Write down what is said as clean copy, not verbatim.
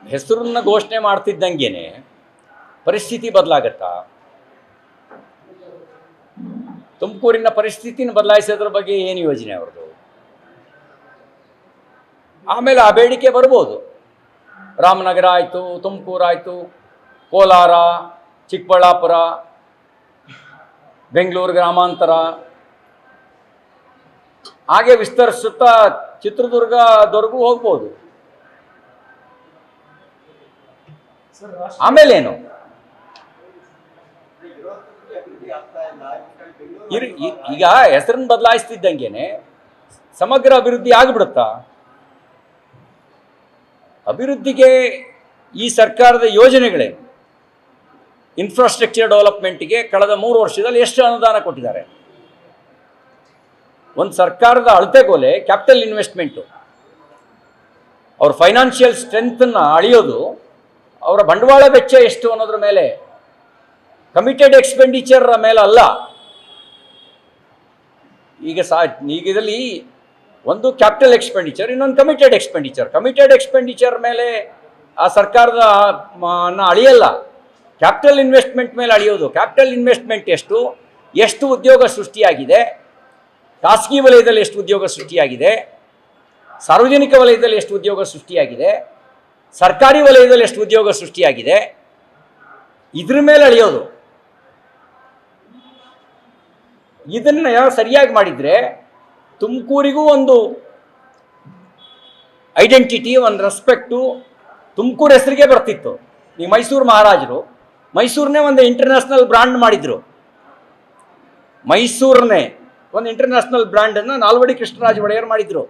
ಹೆಸರನ್ನ ಘೋಷಣೆ ಮಾಡ್ತಿದ್ದಂಗೆನೆ ಪರಿಸ್ಥಿತಿ ಬದಲಾಗತ್ತಾ? ತುಮಕೂರಿನ ಪರಿಸ್ಥಿತಿನ ಬದಲಾಯಿಸೋದ್ರ ಬಗ್ಗೆ ಏನು ಯೋಜನೆ ಅವ್ರದ್ದು? ಆಮೇಲೆ ಆ ಬೇಡಿಕೆ ಬರ್ಬೋದು. ರಾಮನಗರ ಆಯಿತು, ತುಮಕೂರು ಆಯಿತು, ಕೋಲಾರ, ಚಿಕ್ಕಬಳ್ಳಾಪುರ, ಬೆಂಗಳೂರು ಗ್ರಾಮಾಂತರ, ಹಾಗೆ ವಿಸ್ತರಿಸುತ್ತಾ ಚಿತ್ರದುರ್ಗದವರೆಗೂ ಹೋಗ್ಬೋದು. ಆಮೇಲೇನು? ಈಗ ಹೆಸರನ್ನು ಬದಲಾಯಿಸ್ತಿದ್ದಂಗೆನೆ ಸಮಗ್ರ ಅಭಿವೃದ್ಧಿ ಆಗಿಬಿಡುತ್ತಾ? ಅಭಿವೃದ್ಧಿಗೆ ಈ ಸರ್ಕಾರದ ಯೋಜನೆಗಳೇನು? ಇನ್ಫ್ರಾಸ್ಟ್ರಕ್ಚರ್ ಡೆವಲಪ್ಮೆಂಟ್ಗೆ ಕಳೆದ 3 ವರ್ಷದಲ್ಲಿ ಎಷ್ಟು ಅನುದಾನ ಕೊಟ್ಟಿದ್ದಾರೆ? ಒಂದು ಸರ್ಕಾರದ ಅಳತೆಗೋಲೆ ಕ್ಯಾಪಿಟಲ್ ಇನ್ವೆಸ್ಟ್ಮೆಂಟು. ಅವ್ರ ಫೈನಾನ್ಷಿಯಲ್ ಸ್ಟ್ರೆಂತನ್ನು ಅಳೆಯೋದು ಅವರ ಬಂಡವಾಳ ವೆಚ್ಚ ಎಷ್ಟು ಅನ್ನೋದ್ರ ಮೇಲೆ, ಕಮಿಟೆಡ್ ಎಕ್ಸ್ಪೆಂಡಿಚರ್ ಮೇಲೆ ಅಲ್ಲ. ಈಗ ಇದರಲ್ಲಿ ಒಂದು ಕ್ಯಾಪಿಟಲ್ ಎಕ್ಸ್ಪೆಂಡಿಚರ್, ಇನ್ನೊಂದು ಕಮಿಟೆಡ್ ಎಕ್ಸ್ಪೆಂಡಿಚರ್. ಕಮಿಟೆಡ್ ಎಕ್ಸ್ಪೆಂಡಿಚರ್ ಮೇಲೆ ಆ ಸರ್ಕಾರದ ಅಳೆಯಲ್ಲ, ಕ್ಯಾಪಿಟಲ್ ಇನ್ವೆಸ್ಟ್ಮೆಂಟ್ ಮೇಲೆ ಅಳೆಯೋದು. ಕ್ಯಾಪಿಟಲ್ ಇನ್ವೆಸ್ಟ್ಮೆಂಟ್ ಎಷ್ಟು ಉದ್ಯೋಗ ಸೃಷ್ಟಿಯಾಗಿದೆ, ಖಾಸಗಿ ವಲಯದಲ್ಲಿ ಎಷ್ಟು ಉದ್ಯೋಗ ಸೃಷ್ಟಿಯಾಗಿದೆ, ಸಾರ್ವಜನಿಕ ವಲಯದಲ್ಲಿ ಎಷ್ಟು ಉದ್ಯೋಗ ಸೃಷ್ಟಿಯಾಗಿದೆ, ಸರ್ಕಾರಿ ವಲಯದಲ್ಲಿ ಎಷ್ಟು ಉದ್ಯೋಗ ಸೃಷ್ಟಿಯಾಗಿದೆ, ಇದ್ರ ಮೇಲೆ ಅಳೆಯೋದು. ಇದನ್ನು ಸರಿಯಾಗಿ ಮಾಡಿದರೆ ತುಮಕೂರಿಗೂ ಒಂದು ಐಡೆಂಟಿಟಿ, ಒಂದು ರೆಸ್ಪೆಕ್ಟು ತುಮಕೂರು ಹೆಸರಿಗೆ ಬರ್ತಿತ್ತು. ಈ ಮೈಸೂರು ಮಹಾರಾಜರು ಮೈಸೂರನ್ನೇ ಒಂದು ಇಂಟರ್ನ್ಯಾಷನಲ್ ಬ್ರ್ಯಾಂಡ್ ಮಾಡಿದರು. ಮೈಸೂರನ್ನೇ ಒಂದು ಇಂಟರ್ನ್ಯಾಷನಲ್ ಬ್ರ್ಯಾಂಡನ್ನು ನಾಲ್ವಡಿ ಕೃಷ್ಣರಾಜ ಒಡೆಯರ್ ಮಾಡಿದರು.